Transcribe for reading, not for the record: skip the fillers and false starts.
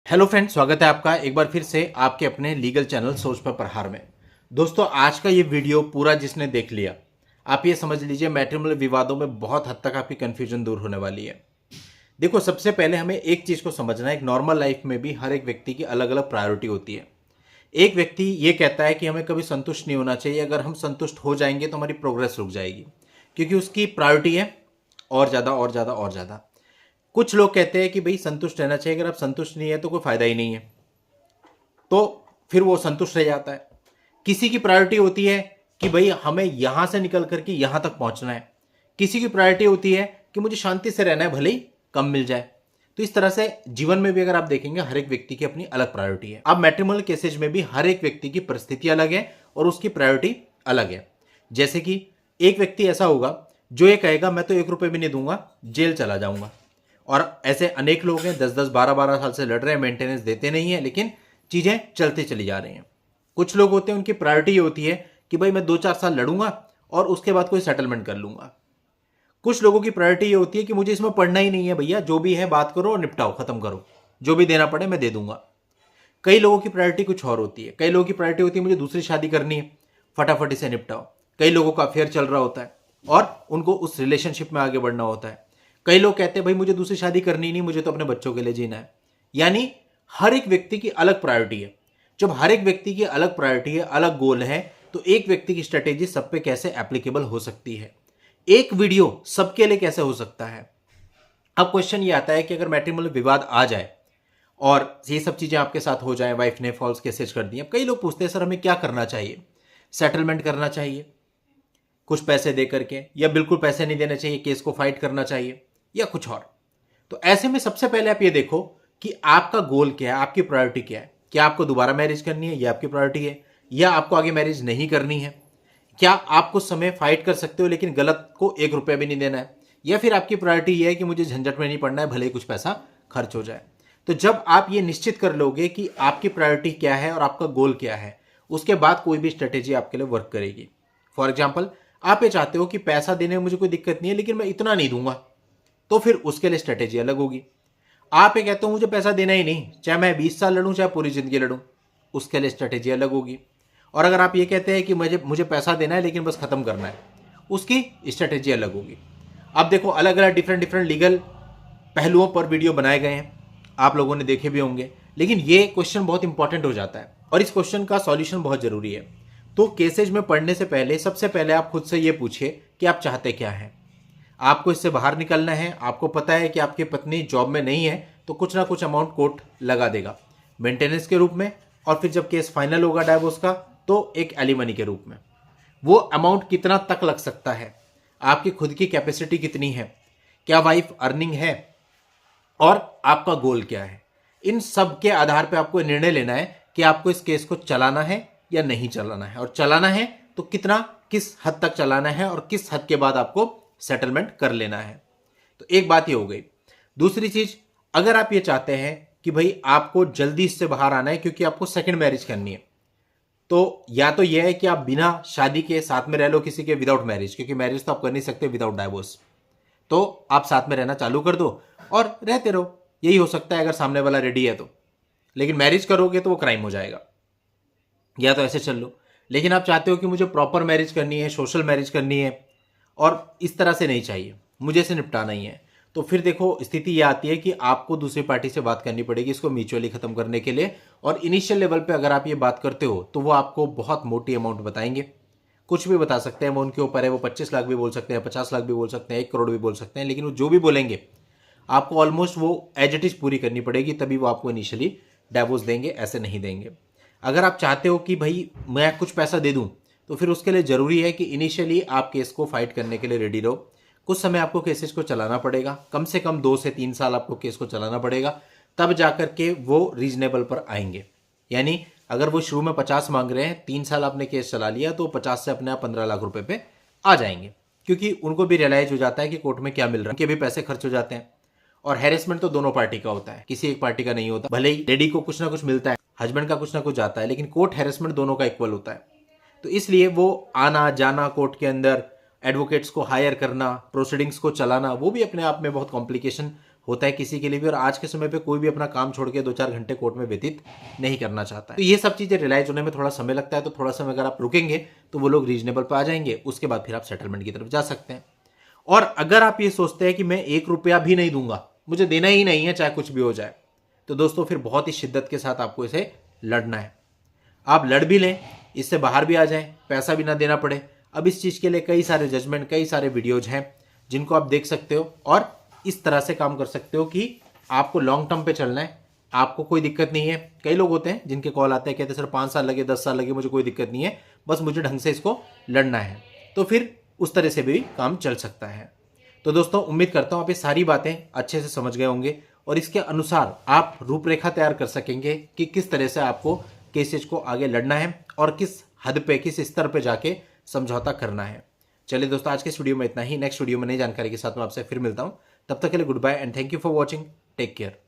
Hello friends, स्वागत है आपका एक बार फिर से आपके अपने लीगल चैनल सोच पर प्रहार में। दोस्तों, आज का ये वीडियो पूरा जिसने देख लिया, आप ये समझ लीजिए मैट्रिमोनियल विवादों में बहुत हद तक आपकी कंफ्यूजन दूर होने वाली है। देखो, सबसे पहले हमें एक चीज को समझना है, एक नॉर्मल लाइफ में भी हर एक व्यक्ति की अलग अलग प्रायोरिटी होती है। एक व्यक्ति ये कहता है कि हमें कभी संतुष्ट नहीं होना चाहिए, अगर हम संतुष्ट हो जाएंगे तो हमारी प्रोग्रेस रुक जाएगी, क्योंकि उसकी प्रायोरिटी है और ज्यादा और ज्यादा और ज्यादा। कुछ लोग कहते हैं कि भाई संतुष्ट रहना चाहिए, अगर आप संतुष्ट नहीं है तो कोई फायदा ही नहीं है, तो फिर वो संतुष्ट रह जाता है। किसी की प्रायोरिटी होती है कि भाई हमें यहां से निकल करके यहां तक पहुंचना है, किसी की प्रायोरिटी होती है कि मुझे शांति से रहना है, भले ही कम मिल जाए। तो इस तरह से जीवन में भी अगर आप देखेंगे, हर एक व्यक्ति की अपनी अलग प्रायोरिटी है। अब मैट्रिमोनियल केसेज में भी हर एक व्यक्ति की परिस्थिति अलग है और उसकी प्रायोरिटी अलग है। जैसे कि एक व्यक्ति ऐसा होगा जो ये कहेगा मैं तो 1 रुपए भी नहीं दूंगा, जेल चला जाऊंगा। और ऐसे अनेक लोग हैं 10-10 12-12 साल से लड़ रहे हैं, मेंटेनेंस देते नहीं है, लेकिन चीजें चलते चली जा रही हैं। कुछ लोग होते हैं उनकी प्रायोरिटी ये होती है कि भाई मैं 2-4 साल लड़ूंगा और उसके बाद कोई सेटलमेंट कर लूंगा। कुछ लोगों की प्रायोरिटी ये होती है कि मुझे इसमें पढ़ना ही नहीं है भैया, जो भी है बात करो और निपटाओ, खत्म करो, जो भी देना पड़े मैं दे दूंगा। कई लोगों की प्रायोरिटी कुछ और होती है। कई लोगों की प्रायोरिटी होती है मुझे दूसरी शादी करनी है, फटाफटी से निपटाओ। कई लोगों का अफेयर चल रहा होता है और उनको उस रिलेशनशिप में आगे बढ़ना होता है। कई लोग कहते हैं भाई मुझे दूसरी शादी करनी नहीं, मुझे तो अपने बच्चों के लिए जीना है। यानी हर एक व्यक्ति की अलग प्रायोरिटी है। जब हर एक व्यक्ति की अलग प्रायोरिटी है, अलग गोल है, तो एक व्यक्ति की स्ट्रेटेजी सब पे कैसे एप्लीकेबल हो सकती है, एक वीडियो सबके लिए कैसे हो सकता है। अब क्वेश्चन ये आता है कि अगर मैट्रिमोनियल विवाद आ जाए और ये सब चीजें आपके साथ हो जाए, वाइफ ने फॉल्स केसेज कर दिए, अब कई लोग पूछते हैं सर हमें क्या करना चाहिए, सेटलमेंट करना चाहिए कुछ पैसे दे करके, या बिल्कुल पैसे नहीं देने चाहिए, केस को फाइट करना चाहिए, या कुछ और। तो ऐसे में सबसे पहले आप ये देखो कि आपका गोल क्या है, आपकी प्रायोरिटी क्या है। क्या आपको दोबारा मैरिज करनी है, ये आपकी प्रायोरिटी है, या आपको आगे मैरिज नहीं करनी है। क्या आप कुछ समय फाइट कर सकते हो लेकिन गलत को 1 रुपया भी नहीं देना है, या फिर आपकी प्रायोरिटी ये है कि मुझे झंझट में नहीं पड़ना है, भले ही कुछ पैसा खर्च हो जाए। तो जब आप ये निश्चित कर लोगे कि आपकी प्रायोरिटी क्या है और आपका गोल क्या है, उसके बाद कोई भी स्ट्रेटेजी आपके लिए वर्क करेगी। फॉर एग्जाम्पल, आप ये चाहते हो कि पैसा देने में मुझे कोई दिक्कत नहीं है लेकिन मैं इतना नहीं दूंगा, तो फिर उसके लिए स्ट्रेटेजी अलग होगी। आप ये कहते हो मुझे पैसा देना ही नहीं, चाहे मैं 20 साल लड़ूं चाहे पूरी जिंदगी लड़ूं, उसके लिए स्ट्रेटेजी अलग होगी। और अगर आप ये कहते हैं कि मुझे मुझे पैसा देना है लेकिन बस खत्म करना है, उसकी स्ट्रेटेजी अलग होगी। अब देखो, अलग अलग डिफरेंट डिफरेंट लीगल पहलुओं पर वीडियो बनाए गए हैं, आप लोगों ने देखे भी होंगे। लेकिन ये क्वेश्चन बहुत इंपॉर्टेंट हो जाता है और इस क्वेश्चन का सॉल्यूशन बहुत जरूरी है। तो केसेज में पढ़ने से पहले सबसे पहले आप खुद से ये पूछिए कि आप चाहते क्या हैं। आपको इससे बाहर निकलना है, आपको पता है कि आपकी पत्नी जॉब में नहीं है, तो कुछ ना कुछ अमाउंट कोर्ट लगा देगा मेंटेनेंस के रूप में, और फिर जब केस फाइनल होगा डाइवोर्स का तो एक एलिमनी के रूप में। वो अमाउंट कितना तक लग सकता है, आपकी खुद की कैपेसिटी कितनी है, क्या वाइफ अर्निंग है, और आपका गोल क्या है। इन सब के आधार पर आपको निर्णय लेना है कि आपको इस केस को चलाना है या नहीं चलाना है, और चलाना है तो कितना, किस हद तक चलाना है, और किस हद के बाद आपको सेटलमेंट कर लेना है। तो एक बात ये हो गई। दूसरी चीज, अगर आप ये चाहते हैं कि भाई आपको जल्दी इससे बाहर आना है क्योंकि आपको सेकंड मैरिज करनी है, तो या तो यह है कि आप बिना शादी के साथ में रह लो किसी के, विदाउट मैरिज, क्योंकि मैरिज तो आप कर नहीं सकते विदाउट डाइवोर्स, तो आप साथ में रहना चालू कर दो और रहते रहो। यही हो सकता है अगर सामने वाला रेडी है तो। लेकिन मैरिज करोगे तो वो क्राइम हो जाएगा, या तो ऐसे चल लो। लेकिन आप चाहते हो कि मुझे प्रॉपर मैरिज करनी है, सोशल मैरिज करनी है, और इस तरह से नहीं चाहिए, मुझे इसे निपटाना ही है, तो फिर देखो स्थिति यह आती है कि आपको दूसरी पार्टी से बात करनी पड़ेगी इसको म्यूचुअली खत्म करने के लिए। और इनिशियल लेवल पे अगर आप ये बात करते हो तो वो आपको बहुत मोटी अमाउंट बताएंगे, कुछ भी बता सकते हैं, वो उनके ऊपर है, वो 25 लाख भी बोल सकते हैं, 50 लाख भी बोल सकते हैं, 1 करोड़ भी बोल सकते हैं, लेकिन वो जो भी बोलेंगे आपको ऑलमोस्ट वो एज इट इज पूरी करनी पड़ेगी, तभी वो आपको इनिशियली डाइवोर्स देंगे, ऐसे नहीं देंगे। अगर आप चाहते हो कि भाई मैं कुछ पैसा दे दूं, तो फिर उसके लिए जरूरी है कि इनिशियली आप केस को फाइट करने के लिए रेडी रहो। कुछ समय आपको केसेस को चलाना पड़ेगा, कम से कम 2 से 3 साल आपको केस को चलाना पड़ेगा, तब जाकर के वो रीजनेबल पर आएंगे। यानी अगर वो शुरू में 50 मांग रहे हैं, 3 साल आपने केस चला लिया, तो 50 से अपने आप 15 लाख रुपए पे आ जाएंगे, क्योंकि उनको भी रियलाइज हो जाता है कि कोर्ट में क्या मिल रहा है, उनके भी पैसे खर्च हो जाते हैं। और हैरेसमेंट तो दोनों पार्टी का होता है, किसी एक पार्टी का नहीं होता। भले ही लेडी को कुछ ना कुछ मिलता है, हस्बैंड का कुछ ना कुछ जाता है, लेकिन कोर्ट हैरेसमेंट दोनों का इक्वल होता है। तो इसलिए वो आना जाना कोर्ट के अंदर, एडवोकेट्स को हायर करना, प्रोसीडिंग्स को चलाना, वो भी अपने आप में बहुत कॉम्प्लिकेशन होता है किसी के लिए भी, और आज के समय पे कोई भी अपना काम छोड़ के 2-4 घंटे कोर्ट में व्यतीत नहीं करना चाहता है। तो ये सब चीज़ें रियलाइज होने में थोड़ा समय लगता है, तो थोड़ा समय अगर आप रुकेंगे तो वो लोग रीजनेबल पे आ जाएंगे, उसके बाद फिर आप सेटलमेंट की तरफ जा सकते हैं। और अगर आप ये सोचते हैं कि मैं 1 रुपया भी नहीं दूंगा, मुझे देना ही नहीं है चाहे कुछ भी हो जाए, तो दोस्तों फिर बहुत ही शिद्दत के साथ आपको इसे लड़ना है। आप लड़ भी लें, इससे बाहर भी आ जाएं, पैसा भी ना देना पड़े। अब इस चीज़ के लिए कई सारे जजमेंट, कई सारे वीडियोज हैं जिनको आप देख सकते हो और इस तरह से काम कर सकते हो कि आपको लॉन्ग टर्म पे चलना है, आपको कोई दिक्कत नहीं है। कई लोग होते हैं जिनके कॉल आते हैं, कहते हैं सर 5 साल लगे, 10 साल लगे, मुझे कोई दिक्कत नहीं है, बस मुझे ढंग से इसको लड़ना है। तो फिर उस तरह से भी काम चल सकता है। तो दोस्तों उम्मीद करता हूँ आप ये सारी बातें अच्छे से समझ गए होंगे और इसके अनुसार आप रूपरेखा तैयार कर सकेंगे कि किस तरह से आपको केसेज को आगे लड़ना है और किस हद पे, किस स्तर पे जाके समझौता करना है। चलिए दोस्तों, आज के इस वीडियो में इतना ही। नेक्स्ट वीडियो में नई जानकारी के साथ मैं आपसे फिर मिलता हूँ। तब तक के लिए good bye and thank you for watching. Take care.